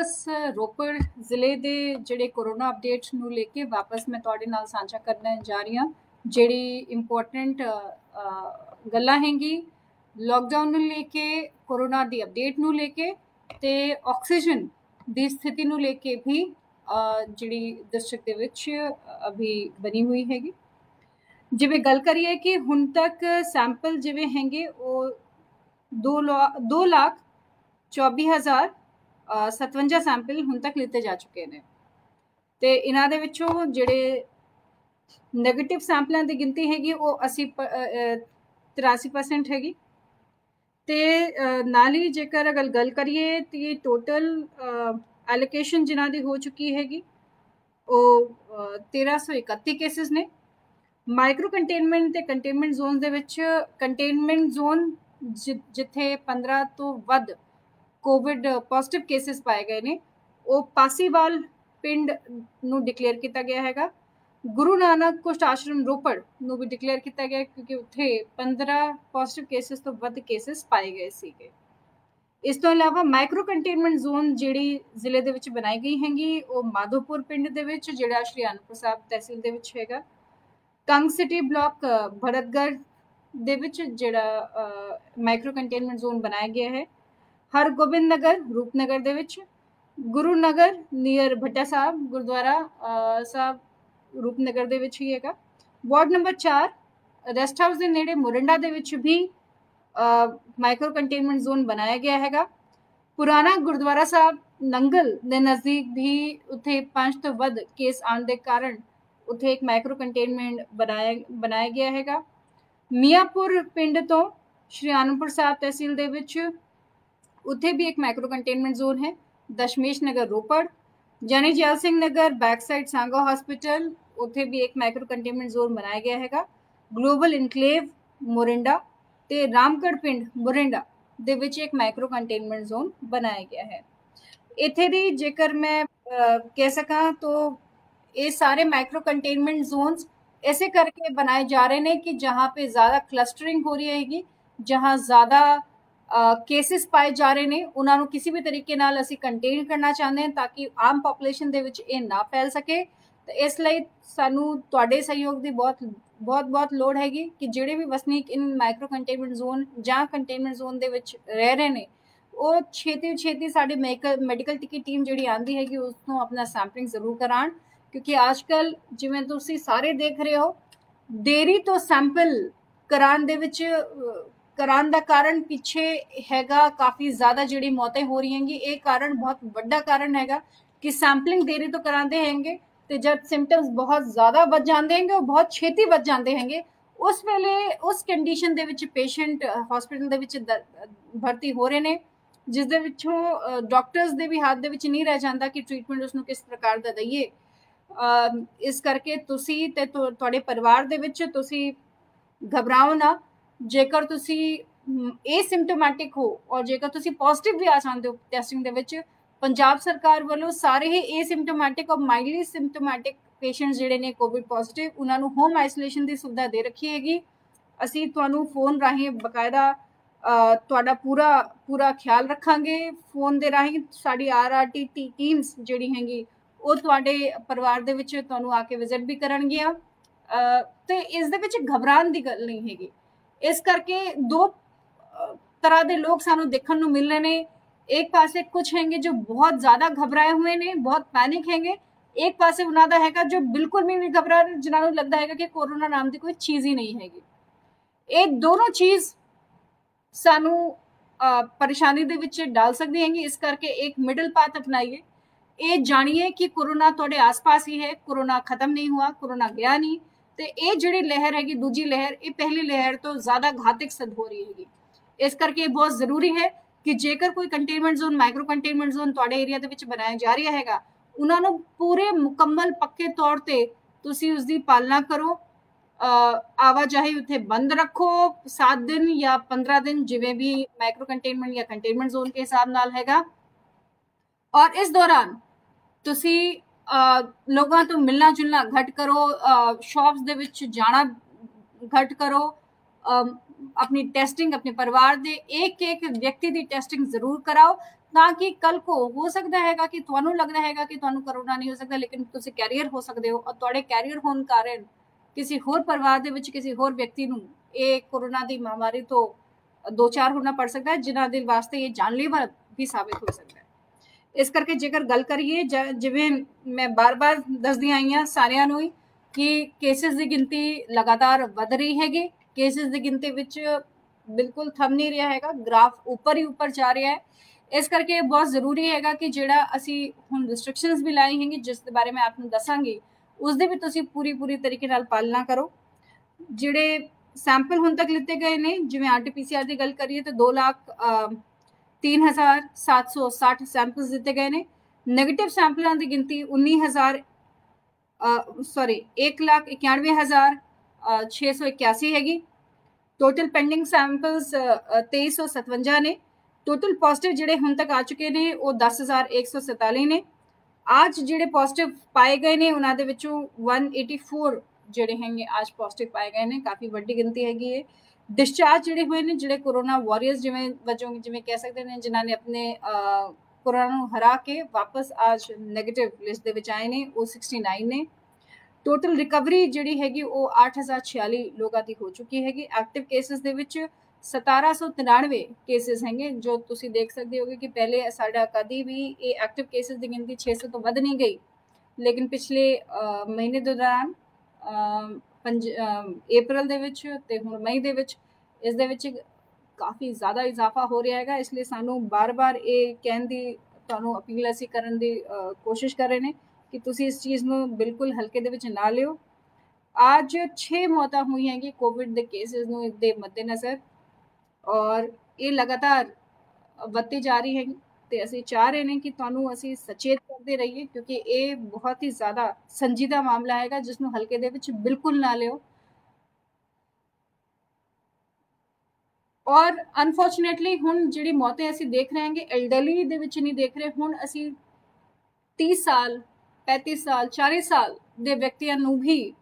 ਬਸ ਰੋਪੜ ਜ਼ਿਲ੍ਹੇ ਦੇ ਜਿਹੜੇ ਕੋਰੋਨਾ ਅਪਡੇਟਸ ਨੂੰ ਲੈ ਕੇ ਵਾਪਸ ਮੈਂ ਤੁਹਾਡੇ ਨਾਲ ਸਾਂਝਾ ਕਰਨ ਜਾ ਰਹੀ ਹਾਂ। ਜਿਹੜੀ ਇੰਪੋਰਟੈਂਟ ਗੱਲਾਂ ਹੈਗੀ ਲੋਕਡਾਊਨ ਨੂੰ ਲੈ ਕੇ, ਕੋਰੋਨਾ ਦੀ ਅਪਡੇਟ ਨੂੰ ਲੈ ਕੇ ਤੇ ਆਕਸੀਜਨ ਦੀ ਸਥਿਤੀ ਨੂੰ ਲੈ ਕੇ ਵੀ ਜਿਹੜੀ ਡਿਸਟ੍ਰਿਕਟ ਦੇ ਵਿੱਚ ਅਭੀ ਬਣੀ ਹੋਈ ਹੈਗੀ। ਜਿਵੇਂ ਗੱਲ ਕਰੀਏ ਕਿ ਹੁਣ ਤੱਕ ਸੈਂਪਲ ਜਿਵੇਂ ਹੈਗੇ ਉਹ 2,24,057 ਸੈਂਪਲ ਹੁਣ ਤੱਕ ਲਿੱਤੇ ਜਾ ਚੁੱਕੇ ਨੇ ਤੇ ਇਹਨਾਂ ਦੇ ਵਿੱਚੋਂ ਜਿਹੜੇ ਨੈਗੇਟਿਵ ਸੈਂਪਲਾਂ ਦੀ ਗਿਣਤੀ ਹੈਗੀ ਉਹ 83% ਹੈਗੀ। ਤੇ ਨਾਲ ਹੀ ਜੇਕਰ ਅਗਰ ਗੱਲ ਕਰੀਏ ਤੇ ਟੋਟਲ ਐਲੋਕੇਸ਼ਨ ਜਿਨ੍ਹਾਂ ਦੀ ਹੋ ਚੁੱਕੀ ਹੈਗੀ ਉਹ 1331 ਕੇਸਿਸ ਨੇ। ਮਾਈਕਰੋ ਕੰਟੇਨਮੈਂਟ ਤੇ ਕੰਟੇਨਮੈਂਟ ਜ਼ੋਨ ਦੇ ਵਿੱਚ ਕੰਟੇਨਮੈਂਟ ਜ਼ੋਨ ਜਿੱਥੇ 15 ਤੋਂ ਵੱਧ ਕੋਵਿਡ ਪੋਜ਼ਿਟਿਵ ਕੇਸਿਸ ਪਾਏ ਗਏ ਨੇ ਉਹ ਪਾਸੀਵਾਲ ਪਿੰਡ ਨੂੰ ਡਿਕਲੇਅਰ ਕੀਤਾ ਗਿਆ ਹੈਗਾ। ਗੁਰੂ ਨਾਨਕ ਕੁਸ਼ਟ ਆਸ਼ਰਮ ਰੋਪੜ ਨੂੰ ਵੀ ਡਿਕਲੇਅਰ ਕੀਤਾ ਗਿਆ ਕਿਉਂਕਿ ਉੱਥੇ 15 ਪੋਜ਼ਿਟਿਵ ਕੇਸਿਸ ਤੋਂ ਵੱਧ ਕੇਸਿਸ ਪਾਏ ਗਏ ਸੀਗੇ। ਇਸ ਤੋਂ ਇਲਾਵਾ ਮਾਈਕਰੋ ਕੰਟੇਨਮੈਂਟ ਜ਼ੋਨ ਜਿਹੜੀ ਜ਼ਿਲ੍ਹੇ ਦੇ ਵਿੱਚ ਬਣਾਈ ਗਈ ਹੈਗੀ ਉਹ ਮਾਧੋਪੁਰ ਪਿੰਡ ਦੇ ਵਿੱਚ ਜਿਹੜਾ ਸ਼੍ਰੀ ਅਨੰਦਪੁਰ ਸਾਹਿਬ ਤਹਿਸੀਲ ਦੇ ਵਿੱਚ ਹੈਗਾ। ਕੰਗ ਸਿਟੀ ਬਲਾਕ ਭਰਤਗੜ੍ਹ ਦੇ ਵਿੱਚ ਜਿਹੜਾ ਮਾਈਕਰੋ ਕੰਟੇਨਮੈਂਟ ਜ਼ੋਨ ਬਣਾਇਆ ਗਿਆ ਹੈ। ਹਰਗੋਬਿੰਦ ਨਗਰ ਰੂਪਨਗਰ ਦੇ ਵਿੱਚ, ਗੁਰੂ ਨਗਰ ਨੀਅਰ ਭੱਟਾ ਸਾਹਿਬ ਗੁਰਦੁਆਰਾ ਸਾਹਿਬ ਰੂਪਨਗਰ ਦੇ ਵਿੱਚ ਹੀ ਹੈਗਾ। ਵਾਰਡ ਨੰਬਰ 4 ਰੈਸਟ ਹਾਊਸ ਦੇ ਨੇੜੇ ਮੋਰਿੰਡਾ ਦੇ ਵਿੱਚ ਵੀ ਮਾਈਕਰੋ ਕੰਟੇਨਮੈਂਟ ਜ਼ੋਨ ਬਣਾਇਆ ਗਿਆ ਹੈਗਾ। ਪੁਰਾਣਾ ਗੁਰਦੁਆਰਾ ਸਾਹਿਬ ਨੰਗਲ ਦੇ ਨਜ਼ਦੀਕ ਵੀ ਉੱਥੇ 5 ਤੋਂ ਵੱਧ ਕੇਸ ਆਉਣ ਦੇ ਕਾਰਨ ਉੱਥੇ ਇੱਕ ਮਾਈਕਰੋ ਕੰਟੇਨਮੈਂਟ ਬਣਾਇਆ ਗਿਆ ਹੈਗਾ। ਮੀਆਂਪੁਰ ਪਿੰਡ ਤੋਂ ਸ਼੍ਰੀ ਅਨੰਦਪੁਰ ਸਾਹਿਬ ਤਹਿਸੀਲ ਦੇ ਵਿੱਚ ਉੱਥੇ ਵੀ ਇੱਕ ਮਾਈਕਰੋ ਕੰਟੇਨਮੈਂਟ ਜ਼ੋਨ ਹੈ। ਦਸ਼ਮੇਸ਼ ਨਗਰ ਰੋਪੜ, ਜਾਨੀ Zail Singh Nagar back side Sango hospital ਉੱਥੇ ਵੀ ਇੱਕ ਮਾਈਕਰੋ ਕੰਟੇਨਮੈਂਟ ਜ਼ੋਨ ਬਣਾਇਆ ਗਿਆ ਹੈਗਾ। ਗਲੋਬਲ ਇਨਕਲੇਵ ਮੋਰਿੰਡਾ ਤੇ ਰਾਮਗੜ੍ਹ ਪਿੰਡ ਮੋਰਿੰਡਾ ਦੇ ਵਿੱਚ ਇੱਕ ਮਾਈਕਰੋ ਕੰਟੇਨਮੈਂਟ ਜ਼ੋਨ ਬਣਾਇਆ ਗਿਆ ਹੈ। ਇੱਥੇ ਦੀ ਜੇਕਰ ਮੈਂ ਕਹਿ ਸਕਾਂ ਤਾਂ ये सारे माइक्रो कंटेनमेंट जोन्स ऐसे करके बनाए जा रहे हैं कि जहाँ पे ज़्यादा क्लस्टरिंग हो रही हैगी, जहाँ ज़्यादा केसेस पाए जा रहे हैं उन्होंने किसी भी तरीके नाल असी कंटेन करना चाहते हैं ताकि आम पॉपुलेशन दे विच ये ना फैल सके। तो इसलिए सानू तुहाडे सहयोग की बहुत लोड़ हैगी कि जिहड़े भी वसनीक इन माइक्रो कंटेनमेंट जोन ਜਾਂ कंटेनमेंट जोन दे विच रह रहे हैं ਉਹ ਛੇਤੀ साडी मैडिकल टिकी टीम जिहड़ी आंदी हैगी उसनों अपना सैंपलिंग जरूर कराण क्योंकि आजकल जिवें तुसीं सारे देख रहे हो देरी तो सैंपल कराण दे विच कराण दा कारण पिछे हैगा काफ़ी ज़्यादा जिहड़ी मौतें हो रही हैंगी। ये कारण बहुत वड्डा कारण हैगा कि सैंपलिंग देरी तो करांदे हैंगे तो जब सिम्पटम्स बहुत ज़्यादा वध जांदे हैंगे और बहुत छेती वध जांदे हैंगे उस वेले उस कंडीशन दे विच पेशेंट हॉस्पिटल दे विच भर्ती हो रहे ने जिस दे विचों डॉक्टर्स दे भी हाथ दे विच नहीं रह जांदा कि ट्रीटमेंट उसनूं किस प्रकार दा दईए। इस करके तुसी ते तुहाडे परिवार दे विच तुसी घबराओ ना। जेकर तुसी एसिम्टोमैटिक हो और जेकर तुसी पॉजिटिव भी आ जांदे हो टैसटिंग दे विच पंजाब सरकार वालों सारे ही एसिम्टोमैटिक और माइल्डली सिम्टोमैटिक पेशेंट्स जिहड़े ने कोविड पॉजिटिव उन्हां नूं होम आइसोलेशन दी सुविधा दे रखी हैगी। असीं तुहानूं फोन राਹੀਂ बकायदा ਤੁਹਾਡਾ ਪੂਰਾ ਖਿਆਲ ਰੱਖਾਂਗੇ। ਫੋਨ ਦੇ ਰਾਹੀਂ ਸਾਡੀ RRT ਟੀਮਸ ਜਿਹੜੀ ਹੈਗੀ ਉਹ ਤੁਹਾਡੇ ਪਰਿਵਾਰ ਦੇ ਵਿੱਚ ਤੁਹਾਨੂੰ ਆ ਕੇ ਵਿਜ਼ਿਟ ਵੀ ਕਰਨਗੀਆਂ ਤੇ ਇਸ ਦੇ ਵਿੱਚ ਘਬਰਾਉਣ ਦੀ ਗੱਲ ਨਹੀਂ ਹੈਗੀ। ਇਸ ਕਰਕੇ ਦੋ ਤਰ੍ਹਾਂ ਦੇ ਲੋਕ ਸਾਨੂੰ ਦੇਖਣ ਨੂੰ ਮਿਲ ਰਹੇ ਨੇ। ਇੱਕ ਪਾਸੇ ਕੁਝ ਹੈਗੇ ਜੋ ਬਹੁਤ ਜ਼ਿਆਦਾ ਘਬਰਾਏ ਹੋਏ ਨੇ, ਬਹੁਤ ਪੈਨਿਕ ਹੈਗੇ। ਇੱਕ ਪਾਸੇ ਉਹਨਾਂ ਦਾ ਹੈਗਾ ਜੋ ਬਿਲਕੁਲ ਵੀ ਨਹੀਂ ਘਬਰਾ ਰਹੇ, ਜਿਨ੍ਹਾਂ ਨੂੰ ਲੱਗਦਾ ਹੈਗਾ ਕਿ ਕੋਰੋਨਾ ਨਾਮ ਦੀ ਕੋਈ ਚੀਜ਼ ਹੀ ਨਹੀਂ ਹੈਗੀ। ਇਹ ਦੋਨੋਂ ਚੀਜ਼ सानू परेशानी दे विच डाल सकती हैंगी। इस करके एक मिडल पाथ अपनाइए। ये जानिए कि कोरोना तुहाडे आस पास ही है, कोरोना खत्म नहीं हुआ, कोरोना गया नहीं। तो ये जिहड़ी लहर हैगी दूजी लहर ये पहली लहर तो ज़्यादा घातक सिद्ध हो रही हैगी। इस करके बहुत ज़रूरी है कि जेकर कोई containment zone micro containment zone तुहाडे एरिया दे विच बनाया जा रहा हैगा उन्हां नूं पूरे मुकम्मल पक्के तौर ते तुसीं उसदी पालना करो। आवाजाही उत्थे बंद रखो 7 दिन या 15 दिन जिवें भी माइक्रो कंटेनमेंट या कंटेनमेंट जोन के हिसाब नाल हैगा। और इस दौरान तुसी लोगों तो मिलना जुलना घट करो, शॉप्स दे विच जाना घट करो, अपनी टेस्टिंग अपने परिवार दे एक व्यक्ति की टेस्टिंग जरूर कराओ ਤਾਂ ਕਿ ਕੱਲ ਕੋ ਹੋ ਸਕਦਾ ਹੈਗਾ ਕਿ ਤੁਹਾਨੂੰ ਲੱਗਦਾ ਹੈਗਾ ਕਿ ਤੁਹਾਨੂੰ ਕਰੋਨਾ ਨਹੀਂ ਹੋ ਸਕਦਾ, ਲੇਕਿਨ ਤੁਸੀਂ ਕੈਰੀਅਰ ਹੋ ਸਕਦੇ ਹੋ, ਔਰ ਤੁਹਾਡੇ ਕੈਰੀਅਰ ਹੋਣ ਕਾਰਨ ਕਿਸੇ ਹੋਰ ਪਰਿਵਾਰ ਦੇ ਵਿੱਚ ਕਿਸੇ ਹੋਰ ਵਿਅਕਤੀ ਨੂੰ ਇਹ ਕੋਰੋਨਾ ਦੀ ਮਹਾਮਾਰੀ ਤੋਂ ਦੋ ਚਾਰ ਹੋਣਾ ਪੜ ਸਕਦਾ ਹੈ, ਜਿਨ੍ਹਾਂ ਦੇ ਵਾਸਤੇ ਇਹ ਜਾਨਲੇਵਾ ਵੀ ਸਾਬਿਤ ਹੋ ਸਕਦਾ ਹੈ। ਇਸ ਕਰਕੇ ਜੇਕਰ ਗੱਲ ਕਰੀਏ, ਜਿਵੇਂ ਮੈਂ ਬਾਰ-ਬਾਰ ਦੱਸਦੀ ਆਈ ਹਾਂ ਸਾਰਿਆਂ ਨੂੰ ਹੀ ਕਿ ਕੇਸਿਸ ਦੀ ਗਿਣਤੀ ਲਗਾਤਾਰ ਵਧ ਰਹੀ ਹੈਗੀ, ਕੇਸਿਸ ਦੀ ਗਿਣਤੀ ਵਿੱਚ ਬਿਲਕੁਲ ਥੰਮ ਨਹੀਂ ਰਿਹਾ ਹੈਗਾ, ਗ੍ਰਾਫ ਉੱਪਰ ਹੀ ਉੱਪਰ ਜਾ ਰਿਹਾ ਹੈ। ਇਸ ਕਰਕੇ ਬਹੁਤ ਜ਼ਰੂਰੀ ਹੈਗਾ ਕਿ ਜਿਹੜਾ ਅਸੀਂ ਹੁਣ ਰਿਸਟ੍ਰਿਕਸ਼ਨਸ ਵੀ ਲਾਈ ਹੈਗੀ, ਜਿਸ ਦੇ ਬਾਰੇ ਮੈਂ ਆਪ ਨੂੰ ਦੱਸਾਂਗੀ, ਉਸ ਦੇ ਵੀ ਤੁਸੀਂ ਪੂਰੀ ਤਰੀਕੇ ਨਾਲ ਪਾਲਣਾ ਕਰੋ। ਜਿਹੜੇ ਸੈਂਪਲ ਹੁਣ ਤੱਕ ਲਿੱਤੇ ਗਏ ਨੇ, ਜਿਵੇਂ RT-PCR ਦੀ ਗੱਲ ਕਰੀਏ ਤਾਂ 2,03,760 ਸੈਂਪਲਸ ਦਿੱਤੇ ਗਏ ਨੇ। ਨੈਗੇਟਿਵ ਸੈਂਪਲਾਂ ਦੀ ਗਿਣਤੀ 1,91,681 ਹੈਗੀ। ਟੋਟਲ ਪੈਂਡਿੰਗ ਸੈਂਪਲਸ 2,357 ਨੇ। ਟੋਟਲ ਪੋਜ਼ਿਟਿਵ ਜਿਹੜੇ ਹੁਣ ਤੱਕ ਆ ਚੁੱਕੇ ਨੇ ਉਹ 10,147 ਨੇ। ਅੱਜ ਜਿਹੜੇ ਪੋਜ਼ਿਟਿਵ ਪਾਏ ਗਏ ਨੇ ਉਹਨਾਂ ਦੇ ਵਿੱਚੋਂ 184 ਜਿਹੜੇ ਹੈਗੇ ਅੱਜ ਪੋਜ਼ਿਟਿਵ ਪਾਏ ਗਏ ਨੇ, ਕਾਫੀ ਵੱਡੀ ਗਿਣਤੀ ਹੈਗੀ ਹੈ। ਡਿਸਚਾਰਜ ਜਿਹੜੇ ਹੋਏ ਨੇ, ਜਿਹੜੇ ਕੋਰੋਨਾ ਵਾਰੀਅਰਸ ਜਿਵੇਂ ਕਹਿ ਸਕਦੇ ਨੇ, ਜਿਨ੍ਹਾਂ ਨੇ ਆਪਣੇ ਕੋਰੋਨਾ ਨੂੰ ਹਰਾ ਕੇ ਵਾਪਸ ਅੱਜ ਨੈਗੇਟਿਵ ਲਿਸਟ ਦੇ ਵਿੱਚ ਆਏ ਨੇ, ਉਹ 69 ਨੇ। ਟੋਟਲ ਰਿਕਵਰੀ ਜਿਹੜੀ ਹੈਗੀ ਉਹ 8,046 ਲੋਕਾਂ ਦੀ ਹੋ ਚੁੱਕੀ ਹੈਗੀ। ਐਕਟਿਵ ਕੇਸਿਸ ਦੇ ਵਿੱਚ 1793 ਕੇਸਿਸ ਹੈਗੇ, ਜੋ ਤੁਸੀਂ ਦੇਖ ਸਕਦੇ ਹੋਗੇ ਕਿ ਪਹਿਲੇ ਸਾਡਾ ਕਦੀ ਵੀ ਇਹ ਐਕਟਿਵ ਕੇਸਿਸ ਦੀ ਗਿਣਤੀ 600 ਤੋਂ ਵੱਧ ਨਹੀਂ ਗਈ, ਲੇਕਿਨ ਪਿਛਲੇ ਮਹੀਨੇ ਦੇ ਦੌਰਾਨ ਅਪ੍ਰੈਲ ਦੇ ਵਿੱਚ ਤੇ ਹੁਣ ਮਈ ਦੇ ਵਿੱਚ ਇਸ ਦੇ ਵਿੱਚ ਕਾਫੀ ਜ਼ਿਆਦਾ ਇਜ਼ਾਫਾ ਹੋ ਰਿਹਾ ਹੈਗਾ। ਇਸ ਲਈ ਸਾਨੂੰ ਬਾਰ-ਬਾਰ ਇਹ ਕਹਿਣ ਦੀ ਤੁਹਾਨੂੰ ਅਪੀਲ ਅਸੀਂ ਕਰਨ ਦੀ ਕੋਸ਼ਿਸ਼ ਕਰ ਰਹੇ ਨੇ ਕਿ ਤੁਸੀਂ ਇਸ ਚੀਜ਼ ਨੂੰ ਬਿਲਕੁਲ ਹਲਕੇ ਦੇ ਵਿੱਚ ਨਾ ਲਿਓ। ਅੱਜ 6 ਮੌਤਾਂ ਹੋਈਆਂ ਹੈਗੀ ਕੋਵਿਡ ਦੇ ਕੇਸਿਸ ਨੂੰ ਦੇ ਮੱਦੇਨਜ਼ਰ, ਔਰ ਇਹ ਲਗਾਤਾਰ ਵੱਧਦੀ ਜਾ ਰਹੀ ਹੈਗੀ, ਤੇ ਅਸੀਂ ਚਾਹ ਰਹੇ ਨੇ ਕਿ ਤੁਹਾਨੂੰ ਅਸੀਂ ਸਚੇਤ ਕਰਦੇ ਰਹੀਏ, ਕਿਉਂਕਿ ਇਹ ਬਹੁਤ ਹੀ ਜ਼ਿਆਦਾ ਸੰਜੀਦਾ ਮਾਮਲਾ ਹੈਗਾ ਜਿਸ ਨੂੰ ਹਲਕੇ ਦੇ ਵਿੱਚ ਬਿਲਕੁਲ ਨਾ ਲਿਓ। ਔਰ ਅਨਫੋਰਚੂਨੇਟਲੀ ਹੁਣ ਜਿਹੜੀ ਮੌਤਾਂ ਅਸੀਂ ਦੇਖ ਰਹੇ ਹਾਂਗੇ, ਐਲਡਰਲੀ ਦੇ ਵਿੱਚ ਨਹੀਂ ਦੇਖ ਰਹੇ। ਹੁਣ ਅਸੀਂ 30 ਸਾਲ 35 ਸਾਲ 40 ਸਾਲ ਦੇ ਵਿਅਕਤੀਆਂ ਨੂੰ ਵੀ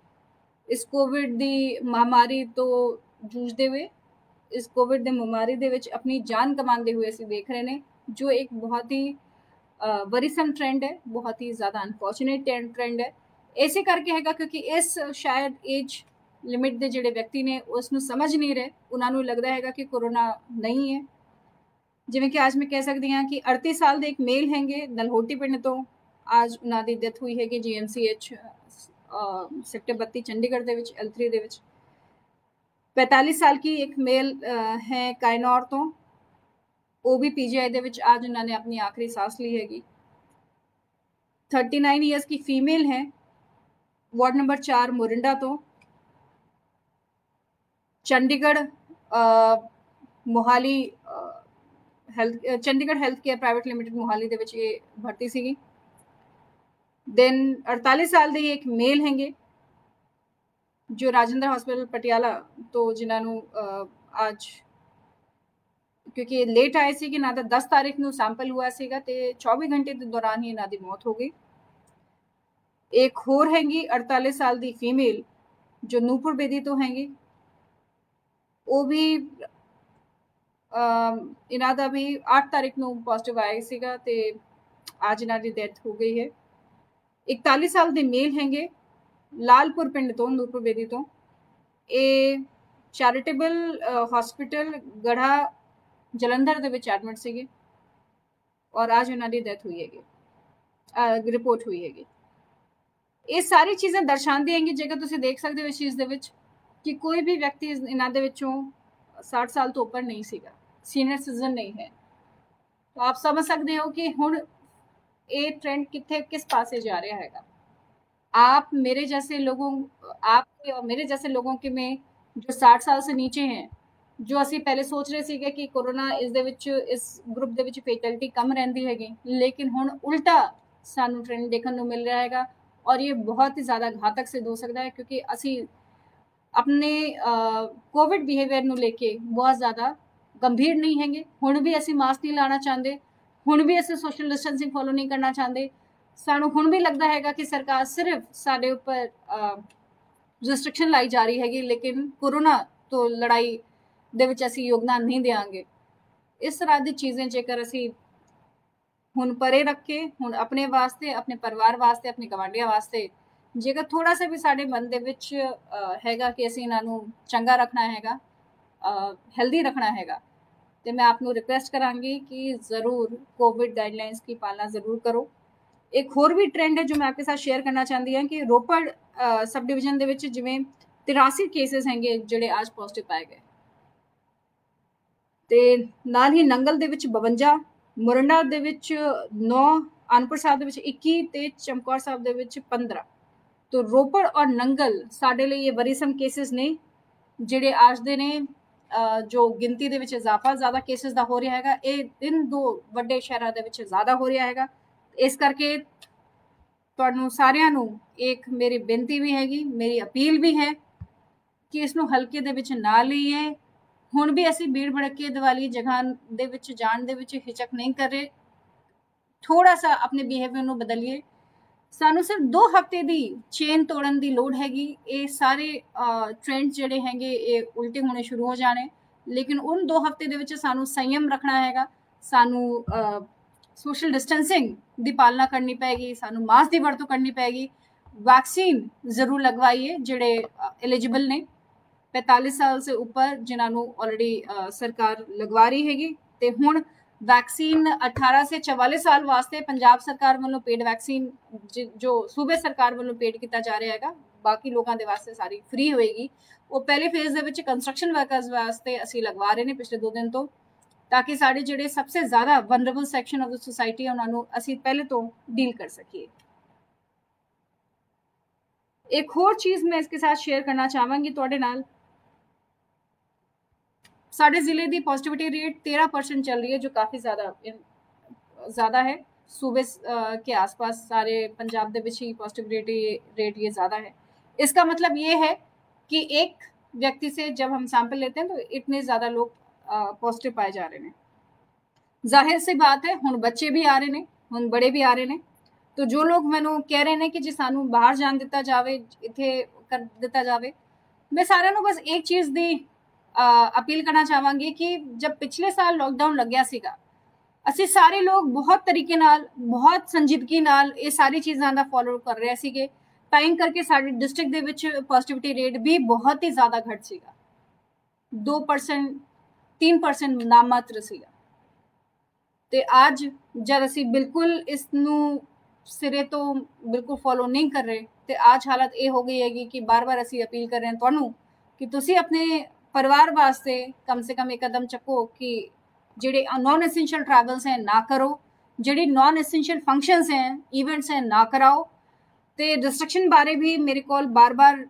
ਇਸ ਕੋਵਿਡ ਦੀ ਮਹਾਮਾਰੀ ਤੋਂ ਜੂਝਦੇ ਹੋਏ, ਇਸ ਕੋਵਿਡ ਦੀ ਮਹਾਮਾਰੀ ਦੇ ਵਿੱਚ ਆਪਣੀ ਜਾਨ ਗਵਾਉਂਦੇ ਹੋਏ ਅਸੀਂ ਦੇਖ ਰਹੇ ਨੇ, ਜੋ ਇੱਕ ਬਹੁਤ ਹੀ ਵਰੀਸਮ ਟ੍ਰੈਂਡ ਹੈ, ਬਹੁਤ ਹੀ ਜ਼ਿਆਦਾ ਅਨਫੋਰਚੂਨੇਟ ਟ੍ਰੈਂਡ ਹੈ। ਇਸੇ ਕਰਕੇ ਹੈਗਾ ਕਿਉਂਕਿ ਇਸ ਸ਼ਾਇਦ ਏਜ ਲਿਮਿਟ ਦੇ ਜਿਹੜੇ ਵਿਅਕਤੀ ਨੇ ਉਸ ਨੂੰ ਸਮਝ ਨਹੀਂ ਰਹੇ, ਉਹਨਾਂ ਨੂੰ ਲੱਗਦਾ ਹੈਗਾ ਕਿ ਕੋਰੋਨਾ ਨਹੀਂ ਹੈ। ਜਿਵੇਂ ਕਿ ਅੱਜ ਮੈਂ ਕਹਿ ਸਕਦੀ ਹਾਂ ਕਿ 38 ਸਾਲ ਦੇ ਇੱਕ ਮੇਲ ਹੈਗੇ ਨਲਹੋਟੀ ਪਿੰਡ ਤੋਂ, ਅੱਜ ਉਹਨਾਂ ਦੀ ਡੈਥ ਹੋਈ ਹੈਗੀ GMCH ਸੈਕਟਰ 32 ਚੰਡੀਗੜ੍ਹ ਦੇ ਵਿੱਚ L3 ਦੇ ਵਿੱਚ। 45 ਸਾਲ की एक मेल है कायनौर तो, वो भी PGI ਦੇ ਵਿੱਚ आज उन्होंने अपनी आखिरी सांस ली हैगी। 39 ईयर्स की फीमेल है वार्ड नंबर 4 मोरिंडा तो, Chandigarh Mohali Chandigarh health care private limited Mohali ਦੇ ਵਿੱਚ ਇਹ ਭਰਤੀ ਸੀਗੀ। देन 48 साल ਦੇ ਇੱਕ ਮੇਲ ਹੈਗੇ ਜੋ ਰਾਜਿੰਦਰ ਹਸਪੀਟਲ ਪਟਿਆਲਾ ਤੋਂ, ਜਿਨ੍ਹਾਂ ਨੂੰ ਅੱਜ ਕਿਉਂਕਿ ਲੇਟ ਆਏ ਸੀ ਕਿ ਨਾ ਤਾਂ 10 ਤਾਰੀਖ ਨੂੰ ਸੈਂਪਲ ਹੋਇਆ ਸੀਗਾ ਤੇ 24 ਘੰਟੇ ਦੇ ਦੌਰਾਨ ਹੀ ਇਹਨਾਂ ਦੀ ਮੌਤ ਹੋ ਗਈ। ਇੱਕ ਹੋਰ ਹੈਗੀ 48 ਸਾਲ ਦੀ ਫੀਮੇਲ ਜੋ ਨੂਪੁਰ ਬੇਦੀ ਤੋਂ ਹੈਗੀ, ਉਹ ਵੀ ਇਹਨਾਂ ਦਾ ਵੀ 8 ਤਾਰੀਖ ਨੂੰ ਪੋਜ਼ਿਟਿਵ ਆਇਆ ਸੀਗਾ ਤੇ ਅੱਜ ਇਹਨਾਂ ਦੀ ਡੈਥ ਹੋ ਗਈ ਹੈ। 41 ਸਾਲ ਦੇ ਮੇਲ ਹੈਗੇ ਲਾਲਪੁਰ ਪਿੰਡ ਤੋਂ, ਨੂਪੁਰ ਬੇਦੀ ਤੋਂ, ਇਹ ਚੈਰੀਟੇਬਲ ਹਸਪੀਟਲ ਗੜਾ ਜਲੰਧਰ ਦੇ ਵਿੱਚ ਐਡਮਿਟ ਸੀਗੇ ਔਰ ਅੱਜ ਉਹਨਾਂ ਦੀ ਡੈਥ ਹੋਈ ਹੈਗੀ, ਰਿਪੋਰਟ ਹੋਈ ਹੈਗੀ। ਇਹ ਸਾਰੀ ਚੀਜ਼ਾਂ ਦਰਸਾਉਂਦੀ ਹੈਗੀ, ਜੇਕਰ ਤੁਸੀਂ ਦੇਖ ਸਕਦੇ ਹੋ ਇਸ ਚੀਜ਼ ਦੇ ਵਿੱਚ ਕਿ ਕੋਈ ਵੀ ਵਿਅਕਤੀ ਇਹਨਾਂ ਦੇ ਵਿੱਚੋਂ 60 ਸਾਲ ਤੋਂ ਉੱਪਰ ਨਹੀਂ ਸੀਗਾ, ਸੀਨੀਅਰ ਸਿਟੀਜ਼ਨ ਨਹੀਂ ਹੈ। ਤਾਂ ਆਪ ਸਮਝ ਸਕਦੇ ਹੋ ਕਿ ਹੁਣ ਇਹ ट्रेंड कितने किस पासे जा रहा हैगा। आप मेरे जैसे लोगों आप और मेरे जैसे लोगों के में जो 60 साल से नीचे हैं, जो ਅਸੀਂ ਪਹਿਲੇ ਸੋਚ ਰਹੇ ਸੀਗੇ ਕਿ ਕੋਰੋਨਾ ਇਸ ਦੇ ਵਿੱਚ ਇਸ ਗਰੁੱਪ ਦੇ ਵਿੱਚ ਫੇਟੈਲਿਟੀ ਕਮ ਰਹਿੰਦੀ ਹੈਗੀ, ਲੇਕਿਨ ਹੁਣ ਉਲਟਾ ਸਾਨੂੰ ਟ੍ਰੈਂਡ ਦੇਖਣ ਨੂੰ ਮਿਲ ਰਿਹਾ ਹੈਗਾ ਔਰ ਇਹ ਬਹੁਤ ਹੀ ਜ਼ਿਆਦਾ ਘਾਤਕ ਸਿੱਧ ਹੋ ਸਕਦਾ ਹੈ ਕਿਉਂਕਿ ਅਸੀਂ ਆਪਣੇ ਕੋਵਿਡ ਬਿਹੇਵੀਅਰ ਨੂੰ ਲੈ ਕੇ ਬਹੁਤ ਜ਼ਿਆਦਾ ਗੰਭੀਰ ਨਹੀਂ ਹੈਗੇ। ਹੁਣ ਵੀ ਅਸੀਂ ਮਾਸਕ ਨਹੀਂ ਲਾਉਣਾ ਚਾਹੁੰਦੇ, ਹੁਣ ਵੀ ਅਸੀਂ ਸੋਸ਼ਲ ਡਿਸਟੈਂਸਿੰਗ ਫੋਲੋ ਨਹੀਂ ਕਰਨਾ ਚਾਹੁੰਦੇ। ਸਾਨੂੰ ਹੁਣ ਵੀ ਲੱਗਦਾ ਹੈਗਾ ਕਿ ਸਰਕਾਰ ਸਿਰਫ ਸਾਡੇ ਉੱਪਰ ਰਿਸਟ੍ਰਿਕਸ਼ਨ ਲਾਈ ਜਾ ਰਹੀ ਹੈਗੀ, ਲੇਕਿਨ ਕੋਰੋਨਾ ਤੋਂ ਲੜਾਈ ਦੇ ਵਿੱਚ ਅਸੀਂ ਯੋਗਦਾਨ ਨਹੀਂ ਦੇਵਾਂਗੇ। ਇਸ ਤਰ੍ਹਾਂ ਦੀ ਚੀਜ਼ਾਂ ਜੇਕਰ ਅਸੀਂ ਹੁਣ ਪਰੇ ਰੱਖ ਕੇ ਹੁਣ ਆਪਣੇ ਵਾਸਤੇ, ਆਪਣੇ ਪਰਿਵਾਰ ਵਾਸਤੇ, ਆਪਣੇ ਗਵਾਂਢੀਆਂ ਵਾਸਤੇ ਜੇਕਰ ਥੋੜਾ ਸਾ ਵੀ ਸਾਡੇ ਮਨ ਦੇ ਵਿੱਚ ਹੈਗਾ ਕਿ ਅਸੀਂ ਇਹਨਾਂ ਨੂੰ ਚੰਗਾ ਰੱਖਣਾ ਹੈਗਾ, ਹੈਲਦੀ ਰੱਖਣਾ ਹੈਗਾ, ਤੇ ਮੈਂ ਆਪ ਨੂੰ ਰਿਕੁਐਸਟ ਕਰਾਂਗੀ ਕਿ ਜ਼ਰੂਰ कोविड गाइडलाइंस की पालना जरूर करो। एक होर भी ट्रेंड है जो मैं आपके साथ शेयर करना चाहती हाँ कि रोपड़ सब डिवीजन ਦੇ ਵਿੱਚ ਜਿਵੇਂ 83 ਕੇसेस ਹੈਗੇ ਜਿਹੜੇ ਅੱਜ ਪੋਜ਼ਿਟਿਵ ਪਾਏ ਗਏ, ਤੇ ਨਾਲ ਹੀ ਨੰਗਲ ਦੇ ਵਿੱਚ 52, ਮੁਰੰਡਾ ਦੇ ਵਿੱਚ 9, ਅਨਪੁਰ ਸਾਹਿਬ ਦੇ ਵਿੱਚ 21 ਤੇ ਚਮਕੌਰ ਸਾਹਿਬ ਦੇ ਵਿੱਚ 15। तो रोपड़ और नंगल ਸਾਡੇ ਲਈ ਇਹ ਵਰੀਸਮ ਕੇसेस ਨੇ ਜਿਹੜੇ ਅੱਜ ਦੇ ਨੇ ਜੋ ਗਿਣਤੀ ਦੇ ਵਿੱਚ ਇਜ਼ਾਫਾ ਜ਼ਿਆਦਾ ਕੇसेस ਦਾ ਹੋ ਰਿਹਾ ਹੈਗਾ, ਇਹ ਇਨ ਦੋ ਵੱਡੇ ਸ਼ਹਿਰਾਂ ਦੇ ਵਿੱਚ ਜ਼ਿਆਦਾ ਹੋ ਰਿਹਾ ਹੈਗਾ। ਇਸ ਕਰਕੇ ਤੁਹਾਨੂੰ ਸਾਰਿਆਂ ਨੂੰ ਇੱਕ ਮੇਰੀ ਬੇਨਤੀ ਵੀ ਹੈਗੀ, ਮੇਰੀ ਅਪੀਲ ਵੀ ਹੈ ਕਿ ਇਸ ਨੂੰ ਹਲਕੇ ਦੇ ਵਿੱਚ ਨਾ ਲਈਏ। ਹੁਣ ਵੀ ਅਸੀਂ ਭੀੜ ਭੜਕੇ ਦੀਵਾਲੀ ਜਗ੍ਹਾ ਦੇ ਵਿੱਚ ਜਾਣ ਦੇ ਵਿੱਚ ਹਿਚਕ ਨਹੀਂ ਕਰ ਰਹੇ, ਥੋੜਾ ਸਾ ਆਪਣੇ ਬਿਹੇਵੀਅਰ ਨੂੰ ਬਦਲੀਏ। ਸਾਨੂੰ ਸਿਰਫ 2 ਹਫ਼ਤੇ ਦੀ ਚੇਨ ਤੋੜਨ ਦੀ ਲੋੜ ਹੈਗੀ। ਇਹ ਸਾਰੇ ਟ੍ਰੈਂਡ ਜਿਹੜੇ ਹੈਗੇ ਇਹ ਉਲਟੇ ਹੋਣੇ ਸ਼ੁਰੂ ਹੋ ਜਾਣੇ, ਲੇਕਿਨ ਉਨ 2 ਹਫ਼ਤੇ ਦੇ ਵਿੱਚ ਸਾਨੂੰ ਸੰਯਮ ਰੱਖਣਾ ਹੈਗਾ, ਸਾਨੂੰ ਸੋਸ਼ਲ ਡਿਸਟੈਂਸਿੰਗ ਦੀ ਪਾਲਣਾ ਕਰਨੀ ਪਏਗੀ, ਸਾਨੂੰ ਮਾਸਕ ਦੀ ਵਰਤੋਂ ਕਰਨੀ ਪਏਗੀ। ਵੈਕਸੀਨ ਜ਼ਰੂਰ ਲਗਵਾਈਏ ਜਿਹੜੇ ਐਲੀਜੀਬਲ ਨੇ 45 ਸਾਲ ਸੇ ਉੱਪਰ, ਜਿਨ੍ਹਾਂ ਨੂੰ ਆਲਰੇਡੀ ਸਰਕਾਰ ਲਗਵਾ ਰਹੀ ਹੈਗੀ। ਤੇ ਹੁਣ वैक्सीन 18 से 44 साल वास्ते पंजाब सरकार वालों पेड वैक्सीन जो सूबे सरकार वालों पेड किया जा रहा है, बाकी लोगों के वास्ते सारी फ्री होएगी। वो पहले फेज दे विच कंस्ट्रक्शन वर्कर्स वास्ते असी लगवा रहे हैं पिछले 2 दिन तो, ताकि साढ़े जिहड़े सबसे ज़्यादा vulnerable section of the society है उन्होंने असी पहले तो डील कर सकिए। एक होर चीज़ मैं इसके साथ शेयर करना चाहवांगी तुहाडे नाल। साढ़े जिले की पॉजिटिविटी रेट 13% चल रही है, जो काफ़ी ज़्यादा है। सूबे के आसपास सारे पंजाब के ही पॉजिटिविटी रेट ये ज़्यादा है। इसका मतलब ये है कि एक व्यक्ति से जब हम सैंपल लेते हैं तो इतने ज़्यादा लोग पॉजिटिव पाए जा रहे हैं। जाहिर सी बात है हुण बच्चे भी आ रहे हैं, हुण बड़े भी आ रहे हैं। तो जो लोग मैनू कह रहे हैं कि जी सानू बाहर जान दिता जाए, इत्थे कर दिता जाए, मैं सारिਆਂ ਨੂੰ बस एक चीज़ दी अपील करना चाहांगी कि जब पिछले साल लॉकडाउन लग्या सीगा, ਅਸੀਂ ਸਾਰੇ ਲੋਕ बहुत तरीके नाल, बहुत संजीदगी नाल ये सारी चीज़ां दा फॉलो कर रहे सीगे, टाइम करके साडी डिस्ट्रिक्ट दे विच पॉजिटिविटी रेट भी बहुत ही ज़्यादा घट सीगा, 2% 3% नामात्र सीगा। ते आज जब असी बिल्कुल इसनू सिरे तो बिल्कुल फॉलो नहीं कर रहे, ते आज हालत ये हो गई है कि बार बार असी अपील कर रहे हैं तुहानू कि तुसी अपने परिवार वास्ते कम से कम एक कदम चको कि जेडे नॉन एसेंशियल ट्रैवल्स हैं ना करो, जेडे नॉन एसेंशियल फंक्शंस हैं, इवेंट्स हैं ना कराओ। तो रिस्ट्रिक्शन बारे भी मेरे को बार बार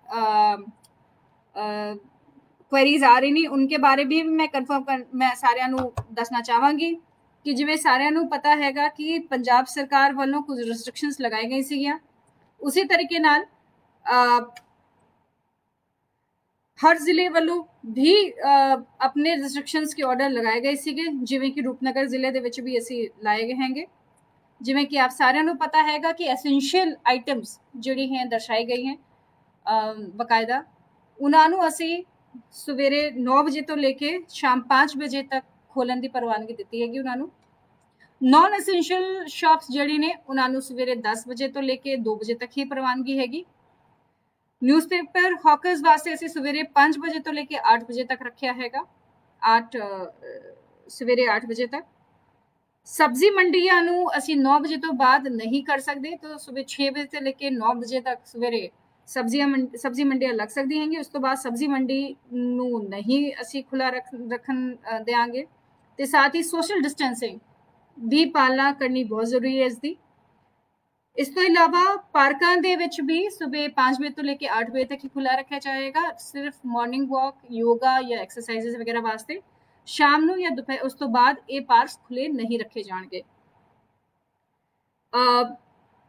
क्वेरीज आ रही नहीं, उनके बारे भी मैं मैं सारिਆਂ ਨੂੰ ਦੱਸਣਾ ਚਾਹਾਂਗੀ कि जिवें सारिਆਂ ਨੂੰ पता हैगा कि पंजाब सरकार वालों कुछ रिस्ट्रिक्शंस लगाई गई सीगियां, उसी तरीके नाल हर जिले वालों भी अपने रिस्ट्रिक्शंस के ऑर्डर लगाए गए सीगे, जिवें कि रूपनगर जिले दे विच भी असी लाए गए हैंगे। जिवें कि आप सारिਆਂ ਨੂੰ पता हैगा कि एसेंशियल आइटम्स जिहड़ी हैं दर्शाई गई हैं बकायदा, उन्हां ਨੂੰ असी सवेरे 9 बजे तो लेके शाम 5 बजे तक खोलन की परवानगी दी हैगी। उन्होंने नॉन एसेंशियल शॉप्स जिहड़ी ने उन्होंने सवेरे 10 बजे तो लेके 2 बजे तक ही परवानगी हैगी। न्यूज़पेपर हॉकर्स वास्ते असी सवेरे 5 बजे तो लेके 8 बजे तक रखा हैगा, सवेरे 8 बजे तक। सब्जी मंडियां नू असी 9 बजे तो बाद नहीं कर सकते, तो सुबह 6 बजे से लेके 9 बजे तक सवेरे सब्जी मंडियां लग सकती हैं। उस तो बाद सब्जी मंडी नू नहीं असी खुला रखन देंगे। तो साथ ही सोशल डिस्टेंसिंग भी पालना करनी बहुत जरूरी है इसकी। इस तो इलावा पार्कों के विच भी सुबह 5 बजे तो लेके 8 बजे तक ही खुला रखा जाएगा, सिर्फ मॉर्निंग वॉक, योगा या एक्सरसाइजेस वगैरह वास्ते। शाम नू या दोपहर उस तो बाद ये पार्क खुले नहीं रखे जाएंगे।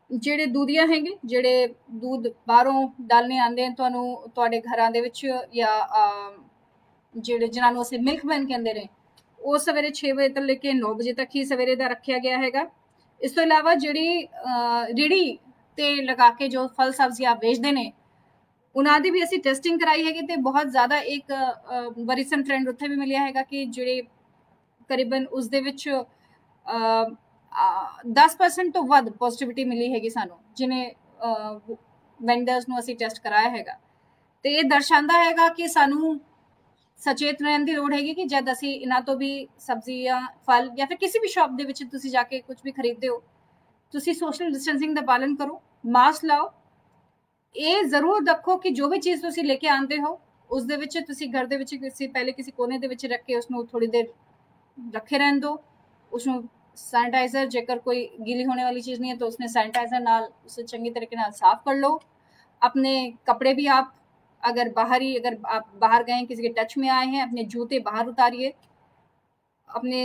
ਜਿਹੜੇ दूधिया हैगे, ਜਿਹੜੇ दूध बाहरों डालने आते हैं तुहाडे घरां दे विच या ਜਿਹੜੇ जिन्हां नूं असीं मिल्कमैन कहंदे ने, वो सवेरे 6 बजे तो लेके 9 बजे तक ही सवेरे दा रखा गया हैगा। इस तो इलावा जिहड़ी रेहड़ी ते लगा के जो फल सब्जियां बेचते हैं उन्हां दी भी असीं टेस्टिंग कराई हैगी, ते बहुत ज़्यादा एक वरीसन ट्रेंड उत्थे भी मिलिया हैगा कि जिहड़े करीबन उस दे विच 10% ਤੋਂ ਵੱਧ ਪੋਜ਼ਿਟਿਵਿਟੀ ਮਿਲੀ ਹੈਗੀ ਸਾਨੂੰ, ਜਿਹਨੇ ਵੈਂਡਰਸ ਨੂੰ ਅਸੀਂ ਟੈਸਟ ਕਰਾਇਆ ਹੈਗਾ। ਤੇ ਇਹ ਦਰਸਾਉਂਦਾ ਹੈਗਾ ਕਿ ਸਾਨੂੰ ਸਚੇਤ ਰਹਿਣ ਦੀ ਲੋੜ ਹੈਗੀ ਕਿ ਜਦ ਅਸੀਂ ਇਹਨਾਂ ਤੋਂ ਵੀ ਸਬਜ਼ੀਆਂ, ਫਲ ਜਾਂ ਫਿਰ ਕਿਸੇ ਵੀ ਸ਼ਾਪ ਦੇ ਵਿੱਚ ਤੁਸੀਂ ਜਾ ਕੇ ਕੁਝ ਵੀ ਖਰੀਦਦੇ ਹੋ, ਤੁਸੀਂ ਸੋਸ਼ਲ ਡਿਸਟੈਂਸਿੰਗ ਦਾ ਪਾਲਣ ਕਰੋ, ਮਾਸਕ ਲਾਓ। ਇਹ ਜ਼ਰੂਰ ਰੱਖੋ ਕਿ ਜੋ ਵੀ ਚੀਜ਼ ਤੁਸੀਂ ਲੈ ਕੇ ਆਉਂਦੇ ਹੋ ਉਸ ਦੇ ਵਿੱਚ ਤੁਸੀਂ ਘਰ ਦੇ ਵਿੱਚ ਪਹਿਲੇ ਕਿਸੇ ਕੋਨੇ ਦੇ ਵਿੱਚ ਰੱਖ ਕੇ ਉਸਨੂੰ ਥੋੜੀ ਦੇਰ ਰੱਖੇ ਰਹਿਣ ਦਿਓ। ਉਸਨੂੰ सैनिटाइजर, जेकर कोई गीली होने वाली चीज़ नहीं है तो उसने सैनिटाइजर नाल उसे चंगी तरीके नाल साफ कर लो। अपने कपड़े भी आप अगर आप बाहर गए, किसी के टच में आए हैं, अपने जूते बाहर उतारिए, अपने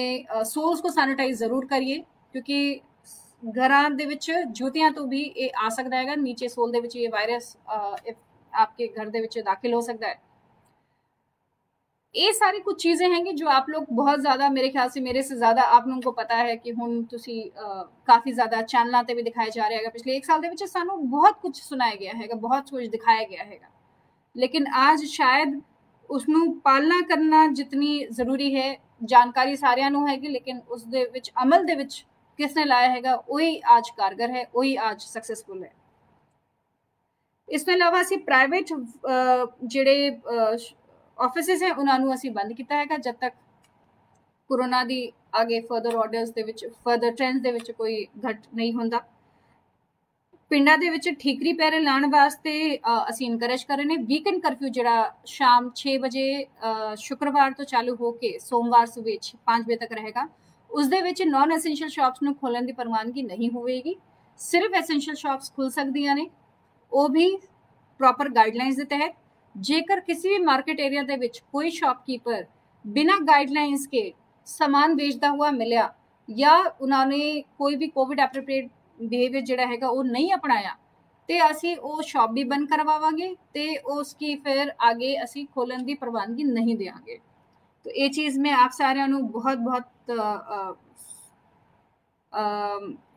सोल्स को सैनिटाइज जरूर करिए, क्योंकि घरां दे विच जूतियां तो भी ये आ सकता है, नीचे सोल दे विच ये वायरस आपके घर दे विच दाखिल हो सकता है। ये सारी कुछ चीज़ें हैं जो आप लोग बहुत ज़्यादा, मेरे ख्याल से मेरे से ज़्यादा आप लोगों को पता है कि हुण तुसी काफ़ी ज़्यादा चैनलों ते भी दिखाए जा रहे हैं। पिछले 1 साल दे विच सानू बहुत कुछ सुनाया गया है, बहुत कुछ दिखाया गया है, लेकिन आज शायद उसनू पालना करना जितनी ज़रूरी है, जानकारी सारियां नू हैगी, लेकिन उस दे विच अमल दे विच किसने लाया हैगा, वही आज कारगर है, वही आज सक्सेसफुल है। इस तों इलावा असीं प्राइवेट जिहड़े ऑफिसेस हैं उन्होंने असी बंद किया है जब तक कोरोना दी आगे फर्दर ऑर्डर्स दे विच, फर्दर ट्रेंड्स दे विच कोई घट नहीं होंदा। पिंडां दे विच ठीकरी पैरे लाने वास्ते असी इनकरेज कर रहे हैं। वीकेंड कर्फ्यू जिहड़ा शाम 6 बजे शुक्रवार तो चालू हो के सोमवार सुबह 5 बजे तक रहेगा, उस दे विच नॉन एसेंशियल शॉप्स नूं खोलण दी प्रवानगी नहीं होवेगी। सिर्फ एसेंशियल शॉप्स खुल सकदियां ने, वो भी प्रॉपर गाइडलाइंस के तहत। जेकर किसी भी मार्केट एरिया दे विच कोई शॉपकीपर बिना गाइडलाइंस के सामान बेचता हुआ मिलिया या उन्होंने कोई भी कोविड एप्रोप्रिएट बिहेवियर जिहड़ा हैगा वो नहीं अपनाया, तो असी वो शॉप भी बंद करवावांगे ते उसकी फिर आगे असी खोलन की प्रवानगी नहीं देंगे। तो ये चीज़ में आप सारिਆਂ ਨੂੰ बहुत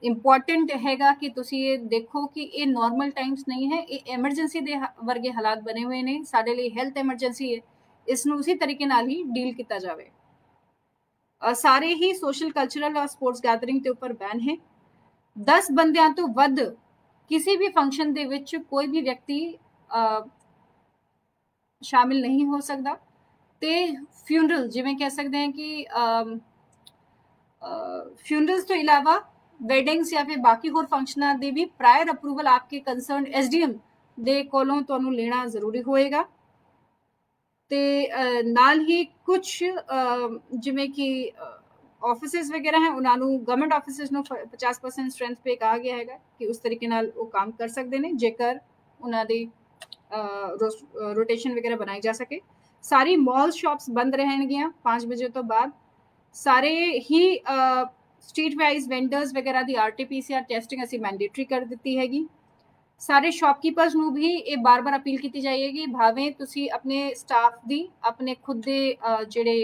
इंपॉर्टेंट हैगा कि तुसी ये देखो कि ये नॉर्मल टाइम्स नहीं है, ये एमरजेंसी दे वर्गे हालात बने हुए ने, साडे लिए हेल्थ एमरजेंसी है, इसनू उसी तरीके नाल ही डील किया जाए। सारे ही सोशल कल्चरल और स्पोर्ट्स गैदरिंग के ऊपर बैन है। 10 बंदियां तो वध किसी भी फंक्शन दे विच कोई भी व्यक्ति शामिल नहीं हो सकता। ते फ्यूनरल जिवें कह सकते हैं कि फ्यूनरल्स तो इलावा वेडिंग्स या फिर बाकी होर फंक्शनां दे भी प्रायर अप्रूवल आपके कंसर्न SDM दे कोलों तुहानूं लेना जरूरी होएगा। ते नाल ही कुछ जिवें कि ऑफिसेस वगैरह हैं उन्होंने गवर्नमेंट ऑफिसेस नूं 50% स्ट्रेंथ पे कहा गया है कि उस तरीके नाल वो काम कर सकते हैं जेकर उन्हां दी रोटेशन वगैरह बनाई जा सके। सारी मॉल शॉप्स बंद रहणगियां 5 बजे तो बाद। सारे ही स्ट्रीट वाइज वेंडर्स वगैरह की RT-PCR टेस्टिंग असी मैंडेटरी कर दी हैगी। सारे शॉपकीपर्स नूं भी ये बार बार अपील की जाएगी, भावें तुसी अपने स्टाफ दी, अपने खुद दे जिहड़े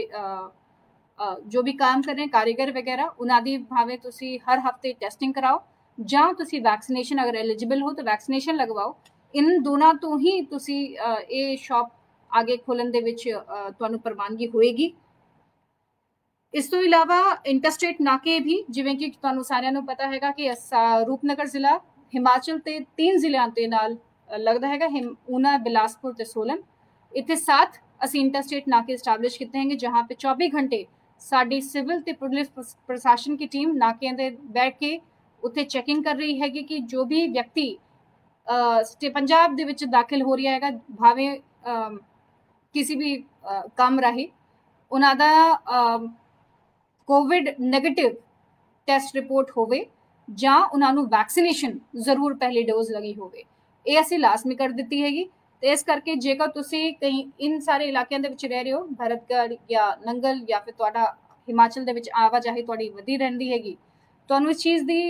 जो भी काम कर रहे हैं कारीगर वगैरह उन्हां दी भावें तुसी हर हफ्ते टेस्टिंग कराओ, जां तुसी वैक्सीनेशन अगर एलिजिबल हो तो वैक्सीनेशन लगवाओ। इन दोनों तो ही तुसी ये शॉप आगे खोलन दे विच तुहानूं प्रवानगी होएगी। इस तो इलावा इंटरस्टेट नाके भी जिवें कि तुहानूं सारिਆਂ ਨੂੰ पता हैगा कि रूपनगर जिला हिमाचल के 3 जिलों के नाल लगता है, ऊना, बिलासपुर ते सोलन। इत्थे 7 असी इंटरस्टेट नाके इस्टैबलिश किए हैं जहाँ पे 24 घंटे साडी सिविल ते पुलिस प्रशासन की टीम नाकियां दे बैठ के उत्थे चैकिंग कर रही हैगी कि जो भी व्यक्ति पंजाब दे विच दाखिल हो रहा है, भावें किसी भी काम राही उन्हां दा कोविड नैगेटिव टेस्ट रिपोर्ट होवे जां उन्होंने वैक्सीनेशन जरूर पहली डोज लगी होवे, ये असी लाजमी कर दी हैगी। तो इस करके जेकर तुसी कहीं इन सारे इलाकों के विच रह रहे हो, भरतगढ़ या नंगल या फिर तुहाडा हिमाचल दे विच आवाजाही तुहाडी वधी रहिंदी हैगी, तुहानूं इस चीज़ की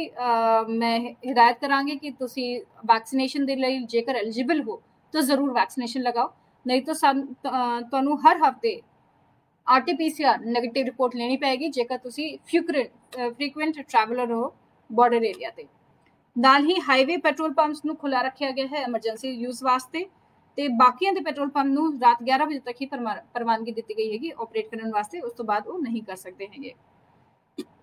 मैं हिदायत करांगी कि तुसी वैक्सीनेशन दे लई जेकर एलिजिबल हो तो जरूर वैक्सीनेशन लगाओ, नहीं तो तुहानूं हर हफ्ते RT-PCR नैगेटिव रिपोर्ट लेनी पैगी जेकर तुसी फ्रीकुएंट ट्रैवलर हो बॉर्डर एरिया ते। नाल ही हाईवे पेट्रोल पंप्स नूं खुला रखा गया है एमरजेंसी यूज वास्ते, ते बाकियां दे पेट्रोल पंप नूं रात 11 बजे तक ही प्रवानगी दी गई हैगी ऑपरेट करने वास्ते, उस तो बाद वो नहीं कर सकते हैंगे।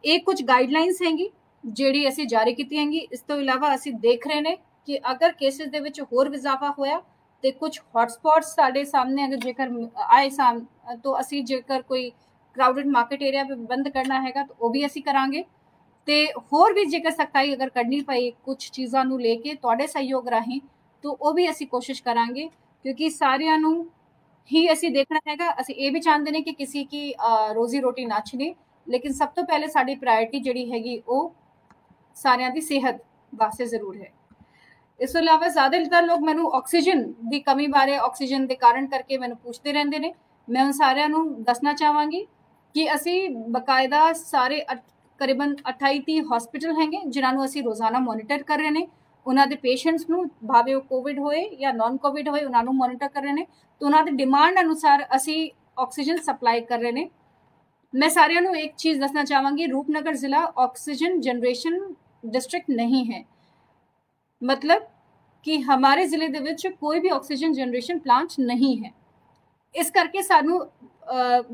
एक कुछ गाइडलाइंस हैंगी ਜਿਹੜੀ ਅਸੀਂ ਜਾਰੀ ਕੀਤੀ ਹੈਗੀ। ਇਸ ਤੋਂ ਇਲਾਵਾ ਅਸੀਂ ਦੇਖ ਰਹੇ ਨੇ ਕਿ ਅਗਰ ਕੇਸਿਸ ਦੇ ਵਿੱਚ ਹੋਰ ਇਜ਼ਾਫਾ ਹੋਇਆ ਤੇ ਕੁਝ ਹੌਟਸਪੌਟਸ ਸਾਡੇ ਸਾਹਮਣੇ ਅਗਰ ਜੇਕਰ ਆਏ ਤਾਂ ਅਸੀਂ ਜੇਕਰ ਕੋਈ ਕਰਾਊਡਡ ਮਾਰਕੀਟ ਏਰੀਆ पे ਬੰਦ ਕਰਨਾ ਹੈਗਾ ਤਾਂ ਉਹ ਵੀ ਅਸੀਂ ਕਰਾਂਗੇ। ਤੇ ਹੋਰ ਵੀ ਜੇਕਰ ਸਖਤਾਈ ਅਗਰ ਕਰਨੀ ਪਈ ਕੁਝ ਚੀਜ਼ਾਂ ਨੂੰ ਲੈ ਕੇ ਤੁਹਾਡੇ ਸਹਿਯੋਗ ਰਾਹੀਂ ਤਾਂ ਉਹ ਵੀ ਅਸੀਂ ਕੋਸ਼ਿਸ਼ ਕਰਾਂਗੇ, ਕਿਉਂਕਿ ਸਾਰਿਆਂ ਨੂੰ ਹੀ ਅਸੀਂ ਦੇਖਣਾ ਹੈਗਾ। ਅਸੀਂ ਇਹ ਵੀ ਚਾਹੁੰਦੇ ਨੇ ਕਿ ਕਿਸੇ ਕੀ ਰੋਜ਼ੀ ਰੋਟੀ ਨਾ ਛਿਨੇ, ਲੇਕਿਨ ਸਭ ਤੋਂ ਪਹਿਲੇ ਸਾਡੀ ਪ੍ਰਾਇੋਰਟੀ ਜਿਹੜੀ ਹੈਗੀ ਉਹ ਸਾਰਿਆਂ ਦੀ ਸਿਹਤ ਵਾਸਤੇ ਜ਼ਰੂਰ ਹੈ। ਇਸ ਤੋਂ ਇਲਾਵਾ ਜ਼ਿਆਦਾਤਰ ਲੋਕ ਮੈਨੂੰ ਆਕਸੀਜਨ ਦੀ ਕਮੀ ਬਾਰੇ, ਆਕਸੀਜਨ ਦੇ ਕਾਰਨ ਕਰਕੇ ਮੈਨੂੰ ਪੁੱਛਦੇ ਰਹਿੰਦੇ ਨੇ। ਮੈਂ ਉਨ ਸਾਰਿਆਂ ਨੂੰ ਦੱਸਣਾ ਚਾਹਾਂਗੀ ਕਿ ਅਸੀਂ ਬਕਾਇਦਾ ਸਾਰੇ ਕਰੀਬਨ 28-30 ਹਸਪੀਟਲ ਹੈਗੇ ਜਿਨ੍ਹਾਂ ਨੂੰ ਅਸੀਂ ਰੋਜ਼ਾਨਾ ਮੋਨੀਟਰ ਕਰ ਰਹੇ ਨੇ। ਉਹਨਾਂ ਦੇ ਪੇਸ਼ੈਂਟਸ ਨੂੰ ਭਾਵੇਂ ਉਹ ਕੋਵਿਡ ਹੋਏ ਜਾਂ ਨਾਨ ਕੋਵਿਡ ਹੋਏ ਉਹਨਾਂ ਨੂੰ ਮੋਨੀਟਰ ਕਰ ਰਹੇ ਨੇ ਤੇ ਉਹਨਾਂ ਦੀ ਡਿਮਾਂਡ ਅਨੁਸਾਰ ਅਸੀਂ ਆਕਸੀਜਨ ਸਪਲਾਈ ਕਰ ਰਹੇ ਨੇ। मैं सारिਆਂ ਨੂੰ एक चीज ਦੱਸਣਾ ਚਾਹਾਂਗੀ, रूपनगर जिला ऑक्सीजन जनरेशन डिस्ट्रिक्ट नहीं है, मतलब कि हमारे ਜ਼ਿਲ੍ਹੇ ਦੇ ਵਿੱਚ ਕੋਈ ਵੀ ਆਕਸੀਜਨ ਜਨਰੇਸ਼ਨ ਪਲਾਂਟ ਨਹੀਂ ਹੈ। ਇਸ ਕਰਕੇ ਸਾਨੂੰ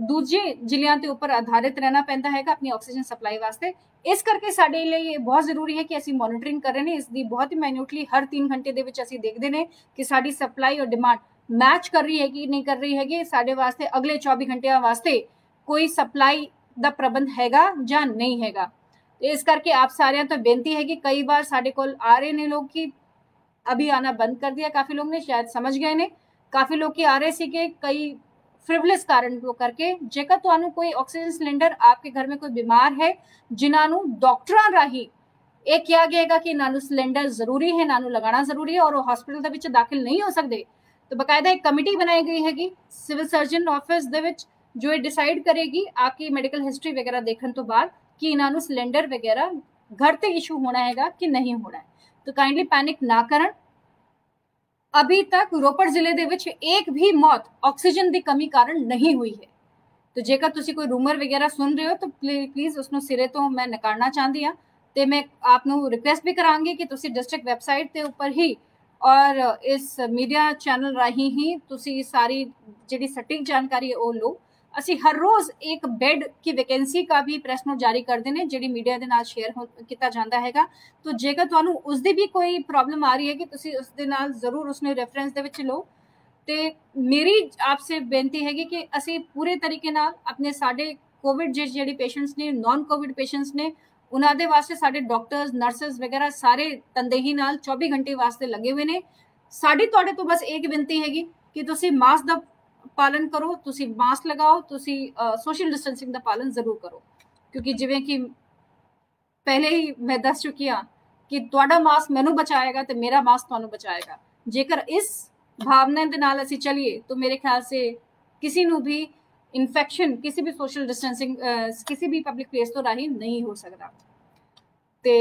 ਦੂਜੇ ਜ਼ਿਲ੍ਹਿਆਂ ਦੇ ਉੱਪਰ ਆਧਾਰਿਤ ਰਹਿਣਾ ਪੈਂਦਾ ਹੈਗਾ ਆਪਣੀ ਆਕਸੀਜਨ ਸਪਲਾਈ ਵਾਸਤੇ। ਇਸ ਕਰਕੇ ਸਾਡੇ ਲਈ ਇਹ ਬਹੁਤ ਜ਼ਰੂਰੀ ਹੈ ਕਿ ਅਸੀਂ ਮੋਨੀਟਰਿੰਗ ਕਰ ਰਹੇ ਨੇ ਇਸ ਦੀ ਬਹੁਤ ਹੀ ਮਾਈਨਿਊਟਲੀ। ਹਰ 3 ਘੰਟੇ ਦੇ ਵਿੱਚ ਅਸੀਂ ਦੇਖਦੇ ਨੇ ਕਿ ਸਾਡੀ ਸਪਲਾਈ ਔਰ ਡਿਮਾਂਡ ਮੈਚ ਕਰ ਰਹੀ ਹੈ ਕਿ ਨਹੀਂ ਕਰ ਰਹੀ ਹੈਗੀ। ਸਾਡੇ ਵਾਸਤੇ ਅਗਲੇ 24 ਘੰਟਿਆਂ ਵਾਸਤੇ ਕੋਈ ਸਪਲਾਈ ਦਾ ਪ੍ਰਬੰਧ ਹੈਗਾ ਜਾਂ ਨਹੀਂ ਹੈਗਾ। ਇਸ ਕਰਕੇ ਆਪ ਸਾਰਿਆਂ ਤੋਂ ਬੇਨਤੀ ਹੈ ਕਿ ਕਈ ਵਾਰ ਸਾਡੇ ਕੋਲ ਆ ਰਹੇ ਨੇ ਲੋਕ ਕਿ अभी आना बंद कर दिया, काफी लोग ने शायद समझ गए ने। काफी लोग की आ रहे सी के कई फ्रिवलेस कारण को करके जेकर ਤੁਹਾਨੂੰ ਕੋਈ ਆਕਸੀਜਨ ਸਿਲੰਡਰ आपके घर में कोई बीमार है ਜਿਨ੍ਹਾਂ ਨੂੰ ਡਾਕਟਰਾਂ ਰਾਹੀਂ ਇਹ ਕਿਹਾ ਗਿਆਗਾ ਕਿ ਇਹਨਾਂ ਨੂੰ ਸਿਲੰਡਰ ਜ਼ਰੂਰੀ ਹੈ, ਇਹਨਾਂ ਨੂੰ ਲਗਾਉਣਾ ਜ਼ਰੂਰੀ ਹੈ ਔਰ ਉਹ ਹਸਪੀਟਲ ਦੇ ਵਿੱਚ ਦਾਖਲ ਨਹੀਂ ਹੋ ਸਕਦੇ, तो ਬਕਾਇਦਾ ਇੱਕ ਕਮੇਟੀ ਬਣਾਈ ਗਈ ਹੈਗੀ ਸਿਵਲ ਸਰਜਨ ਆਫਿਸ ਦੇ ਵਿੱਚ ਜੋ ਇਹ ਡਿਸਾਈਡ ਕਰੇਗੀ आपकी ਮੈਡੀਕਲ ਹਿਸਟਰੀ ਵਗੈरह ਦੇਖਣ ਤੋਂ ਬਾਅਦ ਕਿ ਇਹਨਾਂ ਨੂੰ ਸਿਲੰਡਰ ਵਗੈरह घर ਤੇ ਇਸ਼ੂ ਹੋਣਾ ਹੈਗਾ ਕਿ ਨਹੀਂ ਹੋਣਾ है। तो काइंडली पैनिक ना करन। अभी तक रोपड़ जिले दे विच एक भी मौत ऑक्सीजन की कमी कारण नहीं हुई है। तो जेकर तुसी कोई रूमर वगैरह सुन रहे हो तो प्लीज उसनों सिरे तो मैं नकारना चाहती हाँ। तो मैं आपनों रिक्वेस्ट भी करांगी कि तुसी डिस्ट्रिक्ट वैबसाइट के ऊपर ही और इस मीडिया चैनल राही ही तुसी सारी जिहड़ी सटीक जानकारी है वो लो। ਅਸੀਂ हर रोज एक बेड की वैकेंसी का भी प्रेस नोट जारी करते हैं ਜਿਹੜੀ ਮੀਡੀਆ ਦੇ ਨਾਲ ਸ਼ੇਅਰ ਕੀਤਾ ਜਾਂਦਾ ਹੈਗਾ। तो ਜੇਕਰ ਤੁਹਾਨੂੰ ਉਸ ਦੀ ਵੀ ਕੋਈ ਪ੍ਰੋਬਲਮ ਆ ਰਹੀ ਹੈ ਕਿ ਤੁਸੀਂ ਉਸ ਦੇ ਨਾਲ ਜ਼ਰੂਰ ਉਸਨੂੰ ਰੈਫਰੈਂਸ ਦੇ ਵਿੱਚ ਲਓ। ਤੇ ਮੇਰੀ ਆਪਸੇ ਬੇਨਤੀ ਹੈਗੀ ਕਿ ਅਸੀਂ ਪੂਰੇ ਤਰੀਕੇ ਨਾਲ ਆਪਣੇ ਸਾਡੇ ਕੋਵਿਡ ਜਿਹੜੀ ਪੇਸ਼ੈਂਟਸ ਨੇ, ਨਾਨ ਕੋਵਿਡ ਪੇਸ਼ੈਂਟਸ ਨੇ, ਉਹਨਾਂ ਦੇ ਵਾਸਤੇ ਸਾਡੇ ਡਾਕਟਰਸ, ਨਰਸਸ ਵਗੈरह ਸਾਰੇ ਤਨਦੇਹੀ ਨਾਲ 24 ਘੰਟੇ ਵਾਸਤੇ ਲੱਗੇ ਹੋਏ ਨੇ। ਸਾਡੀ ਤੁਹਾਡੇ ਤੋਂ ਬਸ ਇੱਕ ਬੇਨਤੀ ਹੈਗੀ ਕਿ ਤੁਸੀਂ ਮਾਸਕ ਦਾ पालन करो, तुसी मास्क लगाओ, तुसी सोशल डिस्टेंसिंग का पालन जरूर करो, क्योंकि जिवें कि पहले ही मैं दस चुकी हाँ कि तुहाडा मास्क मैनू बचाएगा तो मेरा मास्क तुहानू बचाएगा। जेकर इस भावना दे नाल असीं चलीए तो मेरे ख्याल से किसी नू भी इन्फेक्शन किसी भी सोशल डिस्टेंसिंग किसी भी पब्लिक प्लेस तो राही नहीं हो सकता। तो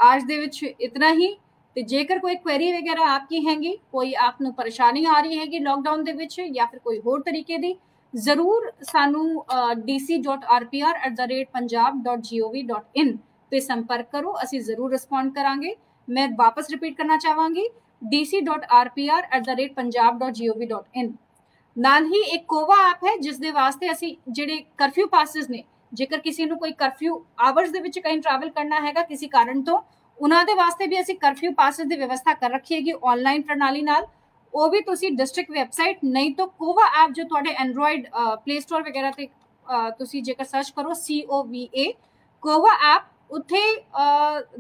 आज दे विच इतना ही। तो जेकर कोई क्वेरी वगैरह आपकी हैगी, कोई आपनू परेशानी आ रही हैगी लॉकडाउन दे विच या फिर कोई होर तरीके दी, जरूर सानू dc.rpr@punjab.gov.in पे संपर्क करो, असी जरूर रिस्पॉन्ड करांगे। मैं वापस रिपीट करना चाहांगी dc.rpr@punjab.gov.in। नाल ही एक कोवा ऐप है जिस दे वास्ते असी जिहड़े कर्फ्यू पासिस ने, जेकर किसी नू कोई कर्फ्यू आवर्स दे विच कहीं ट्रैवल करना हैगा किसी कारण तो ਉਹਨਾਂ ਦੇ ਵਾਸਤੇ ਵੀ ਅਸੀਂ ਕਰਫਿਊ ਪਾਸਿਸ ਦੀ ਵਿਵਸਥਾ ਕਰ ਰੱਖੀ ਹੈਗੀ ਆਨਲਾਈਨ ਪ੍ਰਣਾਲੀ ਨਾਲ। ਉਹ ਵੀ ਤੁਸੀਂ ਡਿਸਟ੍ਰਿਕਟ ਵੈਬਸਾਈਟ ਨਹੀਂ ਤਾਂ ਕੋਵਾ ਐਪ ਜੋ ਤੁਹਾਡੇ ਐਂਡਰੋਇਡ ਪਲੇ ਸਟੋਰ ਵਗੈरह ਤੇ ਤੁਸੀਂ ਜੇਕਰ ਸਰਚ ਕਰੋ COVA ਕੋਵਾ ਐਪ, ਉੱਥੇ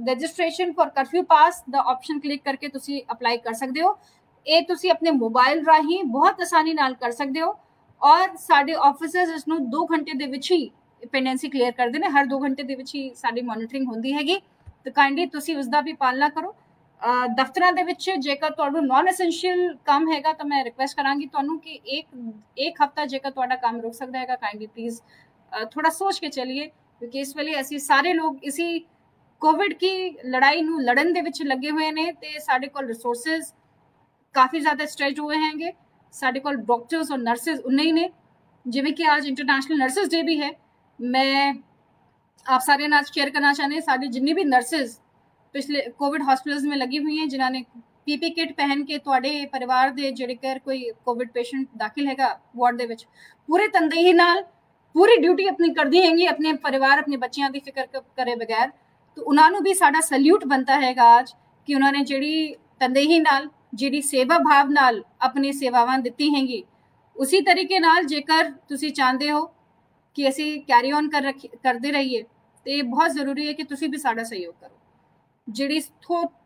registration for curfew pass the option click ਕਰਕੇ ਤੁਸੀਂ ਅਪਲਾਈ ਕਰ ਸਕਦੇ ਹੋ। ਇਹ ਤੁਸੀਂ ਆਪਣੇ ਮੋਬਾਈਲ ਰਾਹੀਂ ਬਹੁਤ ਆਸਾਨੀ ਨਾਲ ਕਰ ਸਕਦੇ ਹੋ ਔਰ ਸਾਡੇ ਆਫਿਸਰਸ ਇਸ ਨੂੰ 2 ਘੰਟੇ ਦੇ ਵਿੱਚ ਹੀ ਪੈਂਡੈਂਸੀ ਕਲੀਅਰ ਕਰਦੇ ਨੇ। ਹਰ 2 ਘੰਟੇ ਦੇ ਵਿੱਚ ਹੀ ਸਾਡੀ ਮੋਨੀਟਰਿੰਗ ਹੁੰਦੀ ਹੈਗੀ। तो काइंडली तुसी उसका भी पालना करो। दफ्तरां दे विच जेकर तुहानू नॉन एसेंशियल काम हैगा तो मैं रिक्वेस्ट करांगी तुहानू कि एक हफ्ता जेकर तुहाडा काम रुक सकदा हैगा, काइंडली प्लीज थोड़ा सोच के चलिए, क्योंकि इस वेले असी सारे लोग इसी कोविड की लड़ाई नू लड़न दे विच लगे हुए ने ते साडे कोल रिसोर्सेज काफ़ी ज़्यादा स्ट्रेच हुए हैंगे। साडे कोल डॉक्टर्स और नर्सिज उन्ने ही ने, जिवें कि आज इंटरनेशनल नर्सिज डे भी है। मैं आप सारे नाल शेयर करना चाहते हैं साड़ी जिन्नी भी नर्सिज पिछले कोविड हॉस्पिटल्स में लगी हुई हैं जिन्होंने पीपी किट पहन के तुहाडे परिवार दे जेकर कोई कोविड पेशेंट दाखिल हैगा वार्ड दे विच पूरे तनदेही नाल पूरी ड्यूटी अपनी करदी हैंगी, अपने परिवार अपने बच्चियां दी फिक्र करे बगैर। तो उन्होंने भी साडा सल्यूट बनता हैगा आज कि उन्होंने जिहड़ी तनदेही नाल जिहड़ी सेवा भाव नाल अपनी सेवावां दित्ती हैगी, उसी तरीके नाल जेकर तुसी चाहते हो कि असी कैरी ऑन करते रहिए तो बहुत जरूरी है कि तुसी भी साडा सहयोग करो। जिहड़ी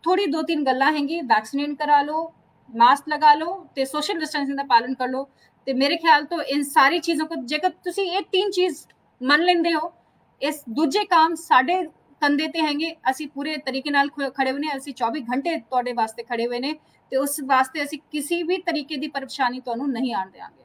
थोड़ी 2-3 गल्लां हैगी, वैक्सीनेट करा लो, मास्क लगा लो ते सोशल डिस्टेंसिंग का पालन कर लो, तो मेरे ख्याल तो इन सारी चीज़ों को जेकर तुसी ये 3 चीज़ मन लेंदे हो, इस दूजे काम साडे कंधे ते हैंगे, असी पूरे तरीके नाल खड़े हुए ने, असी 24 घंटे तुहाडे वास्ते खड़े हुए ने, ते उस वास्ते असी किसी भी तरीके की परेशानी तुहानू नहीं आन देंगे।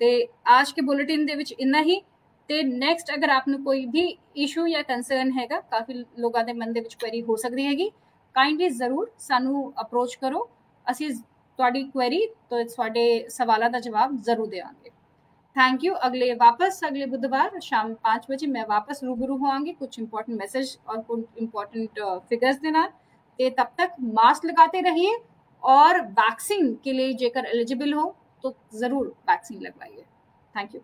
ते आज के बुलेटिन दे विच इन्ना ही। ते नैक्सट अगर आपने कोई भी इशू या कंसर्न हैगा, काफ़ी लोगों के मन दे विच क्वेरी हो सकती हैगी, काइंडली जरूर सानू अप्रोच करो, असी तुहाडी क्वेरी तो तुहाडे सवालों का जवाब जरूर देंगे। Thank you. अगले बुधवार शाम 5 बजे मैं वापस रूबरू होंगी कुछ इंपॉर्टेंट मैसेज और कुछ इंपॉर्टेंट फिगर्स के नाल। तब तक मास्क लगाते रहिए और वैक्सीन के लिए जेकर एलिजिबल हो तो जरूर वैक्सीन लगवाइए। Thank you.